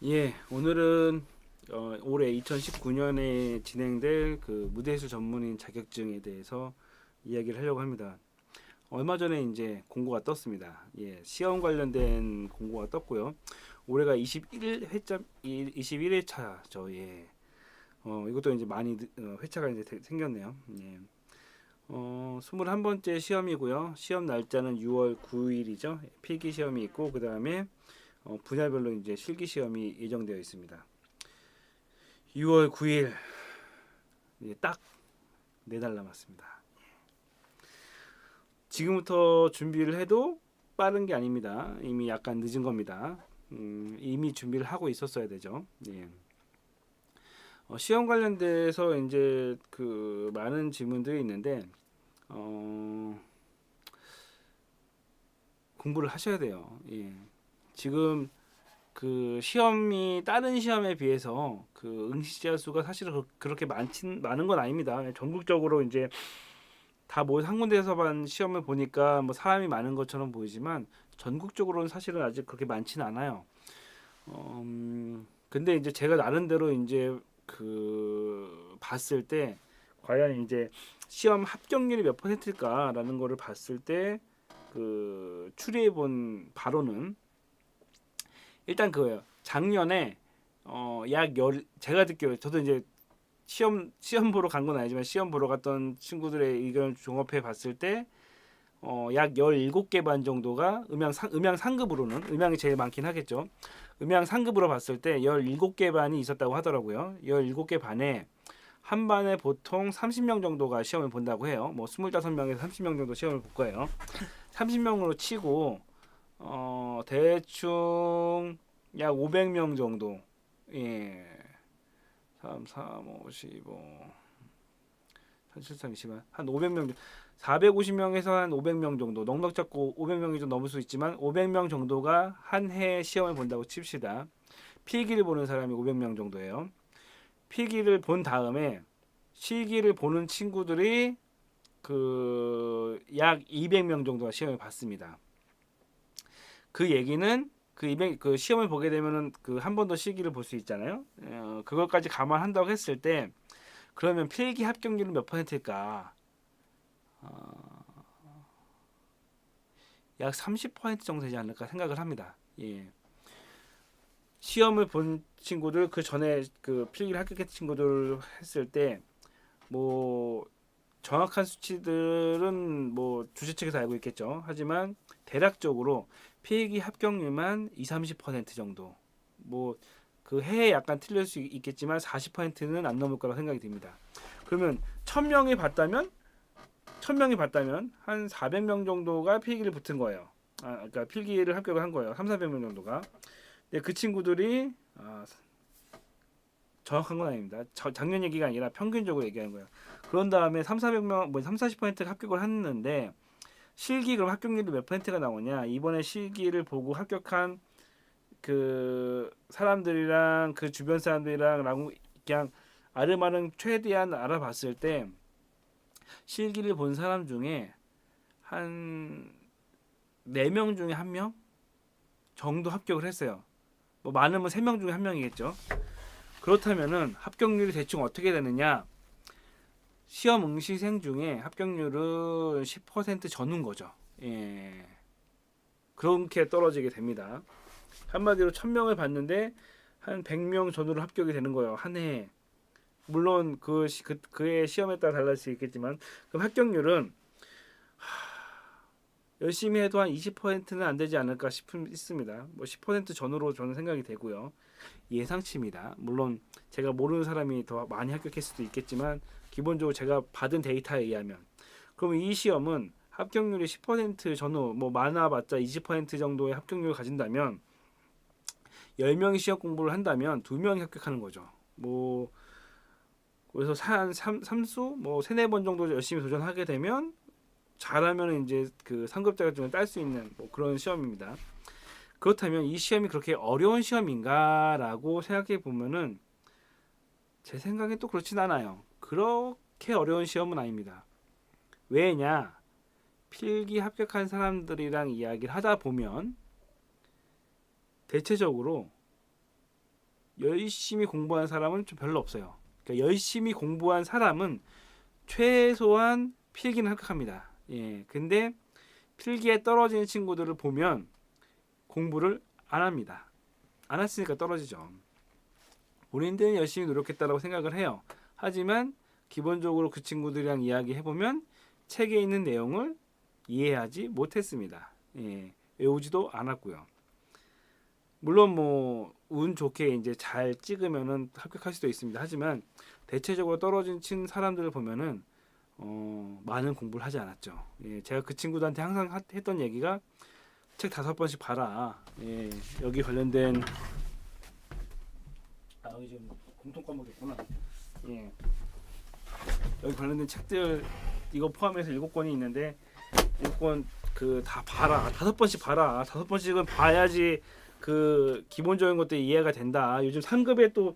예, 오늘은 올해 2019년에 진행될 그 무대예술 전문인 자격증에 대해서 이야기를 하려고 합니다. 얼마 전에 이제 공고가 떴습니다. 예, 시험 관련된 공고가 떴고요. 올해가 21회차 21회차죠. 예. 이것도 이제 많이 회차가 이제 생겼네요. 예. 21번째 시험이고요. 시험 날짜는 6월 9일이죠. 필기 시험이 있고 그다음에 분야별로 이제 실기 시험이 예정되어 있습니다. 6월 9일 이제 딱 4달 남았습니다. 지금부터 준비를 해도 빠른 게 아닙니다. 이미 약간 늦은 겁니다. 이미 준비를 하고 있었어야 되죠. 예. 시험 관련돼서 이제 그 많은 질문들이 있는데 공부를 하셔야 돼요. 예. 지금 그 시험이 다른 시험에 비해서 그 응시자 수가 사실은 그렇게 많은 건 아닙니다. 전국적으로 이제 다 뭐 한 군데에서만 시험을 보니까 뭐 사람이 많은 것처럼 보이지만 전국적으로는 사실은 아직 그렇게 많지는 않아요. 근데 이제 제가 나름대로 이제 그 봤을 때 과연 이제 시험 합격률이 몇 %일까라는 거를 봤을 때 그 추리해 본 바로는 일단 그거예요. 작년에 약 열 제가 듣기로 저도 이제 시험 보러 간 건 아니지만 시험 보러 갔던 친구들의 의견을 종합해 봤을 때 약 17개 반 정도가 음양 상급으로는 음양이 제일 많긴 하겠죠. 음양 상급으로 봤을 때 17개 반이 있었다고 하더라고요. 17개 반에 한 반에 보통 30명 정도가 시험을 본다고 해요. 뭐 25명에서 30명 정도 시험을 볼 거예요. 30명으로 치고 대충 약 500명 정도. 예. 3, 3, 5, 15, 37, 20만 한 500명, 450명에서 한 500명 정도. 넉넉 잡고 500명이 좀 넘을 수 있지만 500명 정도가 한 해 시험을 본다고 칩시다. 필기를 보는 사람이 500명 정도예요. 필기를 본 다음에 실기를 보는 친구들이 그 약 200명 정도가 시험을 봤습니다. 그 얘기는 그 시험을 보게 되면은 그 한 번 더 실기를 볼 수 있잖아요. 그것까지 감안한다고 했을 때 그러면 필기 합격률은 몇 %일까? 약 30% 정도 되지 않을까 생각을 합니다. 예. 시험을 본 친구들 그 전에 그 필기를 합격했던 친구들 했을 때 뭐 정확한 수치들은 뭐 주최 측에서 알고 있겠죠. 하지만 대략적으로 필기 합격률만 2, 30% 정도. 뭐 그 해에 약간 틀릴 수 있겠지만 40%는 안 넘을 거라고 생각이 듭니다. 그러면 1000명이 봤다면 한 400명 정도가 필기를 붙은 거예요. 그러니까 필기를 합격을 한 거예요. 3, 400명 정도가. 근데 그 친구들이 정확한 건 아닙니다. 작년 얘기가 아니라 평균적으로 얘기하는 거예요. 그런 다음에 3, 400명, 뭐 3, 40%가 합격을 했는데 실기 그럼 합격률이 몇 %가 나오냐? 이번에 실기를 보고 합격한 그 사람들이랑 그 주변 사람들이랑 그냥 아름아름 최대한 알아봤을 때 실기를 본 사람 중에 한 4명 중에 1명 정도 합격을 했어요. 뭐 많으면 3명 중에 1명이겠죠. 그렇다면은 합격률이 대충 어떻게 되느냐? 시험 응시생 중에 합격률은 10% 전후인 거죠. 예. 그렇게 떨어지게 됩니다. 한마디로 1000명을 봤는데 한 100명 전후로 합격이 되는 거예요. 한 해에. 물론 그의 시험에 따라 달라질 수 있겠지만 그럼 합격률은 열심히 해도 한 20%는 안 되지 않을까 싶습니다. 뭐 10% 전후로 저는 생각이 되고요. 예상치입니다. 물론 제가 모르는 사람이 더 많이 합격했을 수도 있겠지만 기본적으로 제가 받은 데이터에 의하면 그러면 이 시험은 합격률이 10% 전후 뭐 많아봤자 20% 정도의 합격률을 가진다면 10명이 시험 공부를 한다면 2명이 합격하는 거죠. 뭐 그래서 한 3수 뭐 3, 4번 정도 열심히 도전하게 되면 잘하면 이제 그 상급 자격증을 딸 수 있는 뭐 그런 시험입니다. 그렇다면 이 시험이 그렇게 어려운 시험인가라고 생각해 보면은 제 생각엔 또 그렇진 않아요. 그렇게 어려운 시험은 아닙니다. 왜냐? 필기 합격한 사람들이랑 이야기를 하다 보면 대체적으로 열심히 공부한 사람은 좀 별로 없어요. 그러니까 열심히 공부한 사람은 최소한 필기는 합격합니다. 예, 근데 필기에 떨어지는 친구들을 보면 공부를 안 합니다. 안 했으니까 떨어지죠. 본인들은 열심히 노력했다라고 생각을 해요. 하지만 기본적으로 그 친구들이랑 이야기해보면 책에 있는 내용을 이해하지 못했습니다. 예, 외우지도 않았고요. 물론 뭐 운 좋게 이제 잘 찍으면은 합격할 수도 있습니다. 하지만 대체적으로 떨어진 친 사람들을 보면은 많은 공부를 하지 않았죠. 예, 제가 그 친구들한테 항상 했던 얘기가 책 5번씩 봐라. 예, 여기 관련된 여기 지금 공통 과목이구나. 예, 여기 관련된 책들 이거 포함해서 7권이 있는데 7권 그 다 봐라. 5번씩 봐라. 5번씩은 봐야지 그 기본적인 것도 이해가 된다. 요즘 3급에 또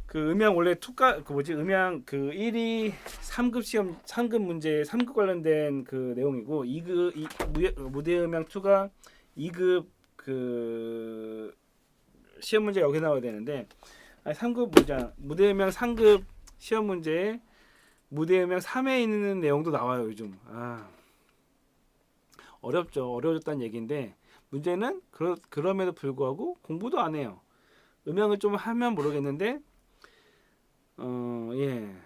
그 음양 원래 투과 그 뭐지 음양 그 1위 3급 시험 3급 문제 3급 관련된 그 내용이고 2급 무대 음양 투가 2급 그 시험 문제 여기 나와야 되는데 3급 무대 음양 3급 시험 문제에 무대 음양 3에 있는 내용도 나와요 요즘. 어렵죠. 어려워졌다는 얘기인데 문제는 그럼에도 불구하고 공부도 안 해요. 음향을 좀 하면 모르겠는데 예,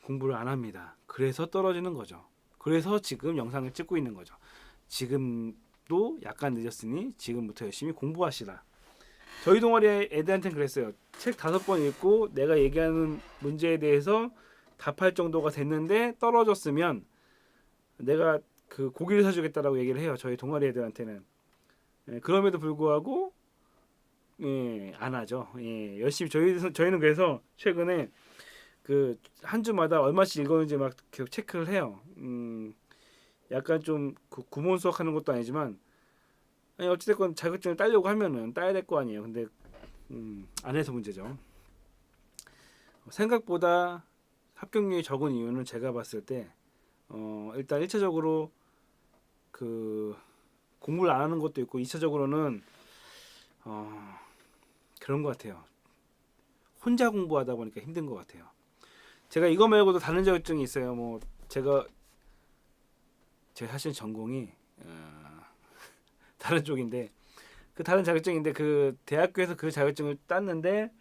공부를 안 합니다. 그래서 떨어지는 거죠. 그래서 지금 영상을 찍고 있는 거죠. 지금도 약간 늦었으니 지금부터 열심히 공부하시라. 저희 동아리 애들한테는 그랬어요. 책 5번 읽고 내가 얘기하는 문제에 대해서 답할 정도가 됐는데 떨어졌으면 내가 그 고기를 사주겠다라고 얘기를 해요. 저희 동아리 애들한테는. 예, 그럼에도 불구하고 예, 안 하죠. 예, 열심히 저희는 그래서 최근에 그 한 주마다 얼마씩 읽었는지 막 계속 체크를 해요. 약간 좀 구몬 수학하는 것도 아니지만 아니 어찌됐건 자격증을 따려고 하면은 따야 될 거 아니에요. 근데 안 해서 문제죠. 생각보다 합격률이 적은 이유는 제가 봤을 때 일단 1차적으로 그 공부를 안 하는 것도 있고 2차적으로는 그런 것 같아요. 혼자 공부하다 보니까 힘든 것 같아요. 제가 이거 말고도 다른 자격증이 있어요. 뭐 제가 사실 전공이 다른 쪽인데 그 다른 자격증인데 그 대학교에서 그 자격증을 땄는데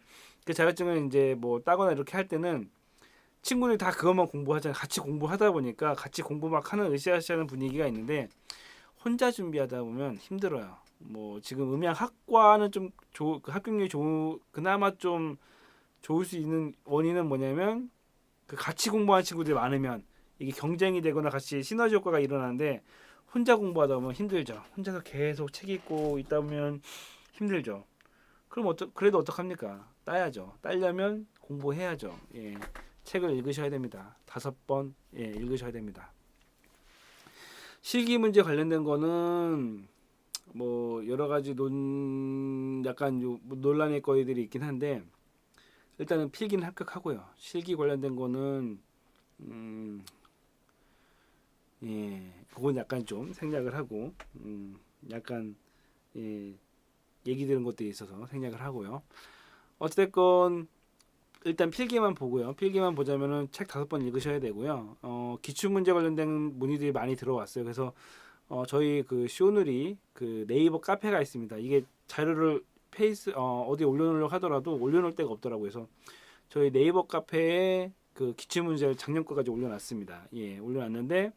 그 자격증을 이제 뭐 따거나 이렇게 할 때는 친구들이 다 그것만 공부하잖아요. 같이 공부하다 보니까 같이 공부 막 하는 으쌰으쌰하는 분위기가 있는데 혼자 준비하다 보면 힘들어요. 뭐 지금 음향학과는 좀 그 합격률이 그나마 좀 좋을 수 있는 원인은 뭐냐면 그 같이 공부하는 친구들이 많으면 이게 경쟁이 되거나 같이 시너지 효과가 일어나는데 혼자 공부하다 보면 힘들죠. 혼자서 계속 책 읽고 있다 보면 힘들죠. 그럼 그래도 어떡합니까? 따야죠. 따려면 공부해야죠. 예. 책을 읽으셔야 됩니다. 5번 예, 읽으셔야 됩니다. 실기 문제 관련된 거는 뭐 여러 가지 약간 논란의 거리들이 있긴 한데 일단은 필기는 합격하고요. 실기 관련된 거는 예, 그건 약간 좀 생략을 하고 약간 예, 얘기 들은 것들이 있어서 생략을 하고요. 어쨌건 일단 필기만 보고요. 필기만 보자면은 책 5번 읽으셔야 되고요. 기출 문제 관련된 문의들이 많이 들어왔어요. 그래서 저희 그 쇼누리 그 네이버 카페가 있습니다. 이게 자료를 어디에 올려놓으려고 하더라도 올려놓을 데가 없더라고요. 그래서 저희 네이버 카페에 그 기출 문제를 작년 거까지 올려놨습니다. 예, 올려놨는데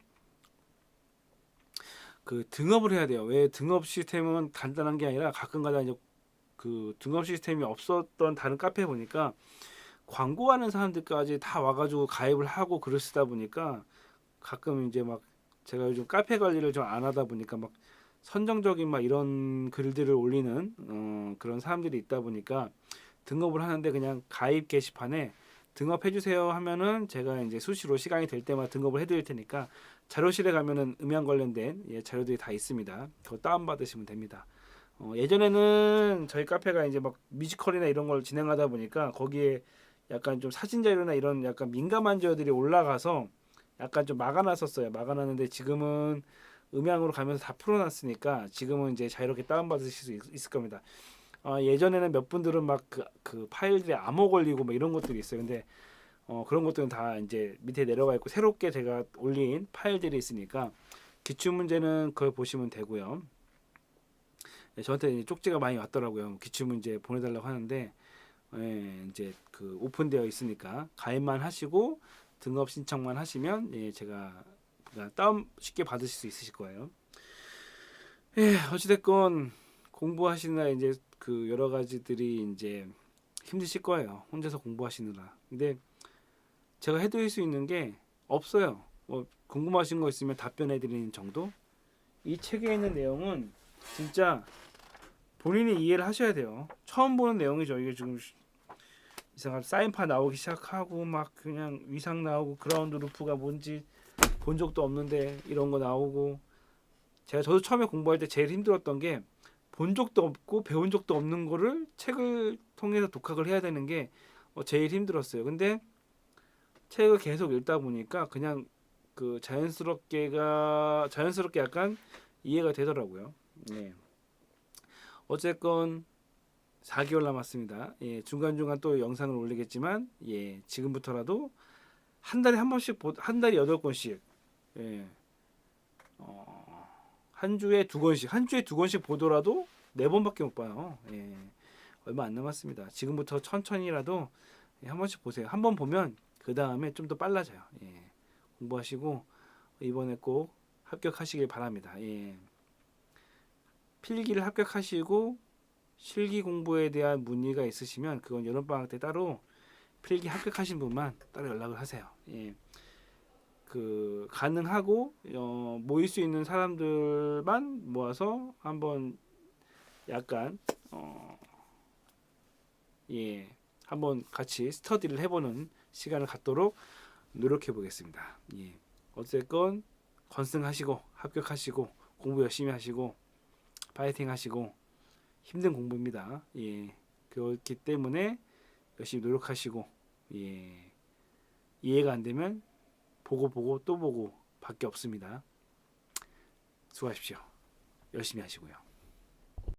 그 등업을 해야 돼요. 왜 등업 시스템은 간단한 게 아니라 가끔가다 이제 그 등업 시스템이 없었던 다른 카페 보니까 광고하는 사람들까지 다 와가지고 가입을 하고 글을 쓰다 보니까 가끔 이제 막 제가 요즘 카페 관리를 좀 안 하다 보니까 막 선정적인 막 이런 글들을 올리는 그런 사람들이 있다 보니까 등업을 하는데 그냥 가입 게시판에 등업해 주세요 하면은 제가 이제 수시로 시간이 될 때마다 등업을 해드릴 테니까 자료실에 가면은 음향 관련된 자료들이 다 있습니다. 그거 다운 받으시면 됩니다. 예전에는 저희 카페가 이제 막 뮤지컬이나 이런 걸 진행하다 보니까 거기에 약간 좀 사진 자료나 이런 약간 민감한 자료들이 올라가서 약간 좀 막아놨었어요. 막아놨는데 지금은 음향으로 가면서 다 풀어놨으니까 지금은 이제 자유롭게 다운받으실 수 있을 겁니다. 예전에는 몇 분들은 막 그 파일들에 암호 걸리고 막 이런 것들이 있어요. 근데 그런 것들은 다 이제 밑에 내려가 있고 새롭게 제가 올린 파일들이 있으니까 기출 문제는 그걸 보시면 되고요. 네, 저한테 이제 쪽지가 많이 왔더라고요. 기출 문제 보내달라고 하는데 이제 그 오픈되어 있으니까 가입만 하시고 등업 신청만 하시면 제가 그냥 다운 쉽게 받으실 수 있으실 거예요. 어찌됐건 공부하시느라 이제 그 여러 가지들이 이제 힘드실 거예요. 혼자서 공부하시느라. 근데 제가 해드릴 수 있는 게 없어요. 뭐 궁금하신 거 있으면 답변해 드리는 정도. 이 책에 있는 내용은 진짜 본인이 이해를 하셔야 돼요. 처음 보는 내용이죠. 이게 지금 이상한 사인파 나오기 시작하고 막 그냥 위상 나오고 그라운드 루프가 뭔지 본 적도 없는데 이런 거 나오고 저도 처음에 공부할 때 제일 힘들었던 게 본 적도 없고 배운 적도 없는 거를 책을 통해서 독학을 해야 되는 게 제일 힘들었어요. 근데 책을 계속 읽다 보니까 그냥 그 자연스럽게 약간 이해가 되더라고요. 네. 어쨌건 4개월 남았습니다. 중간중간 또 영상을 올리겠지만 지금부터라도 한 달에 한 번씩 한 달에 8권씩 한 주에 2권씩 한 주에 2권씩 보더라도 4번밖에 못 봐요. 얼마 안 남았습니다. 지금부터 천천히라도 한 번씩 보세요. 한 번 보면 그 다음에 좀 더 빨라져요. 공부하시고 이번에 꼭 합격하시길 바랍니다. 필기를 합격하시고 실기 공부에 대한 문의가 있으시면 그건 여름방학 때 따로 필기 합격하신 분만 따로 연락을 하세요. 그 가능하고 모일 수 있는 사람들만 모아서 한번 약간 한번 같이 스터디를 해보는 시간을 갖도록 노력해 보겠습니다. 어쨌건 건승하시고 합격하시고 공부 열심히 하시고 파이팅 하시고 힘든 공부입니다. 그렇기 때문에 열심히 노력하시고 이해가 안 되면 보고 또 보고 밖에 없습니다. 수고하십시오. 열심히 하시고요.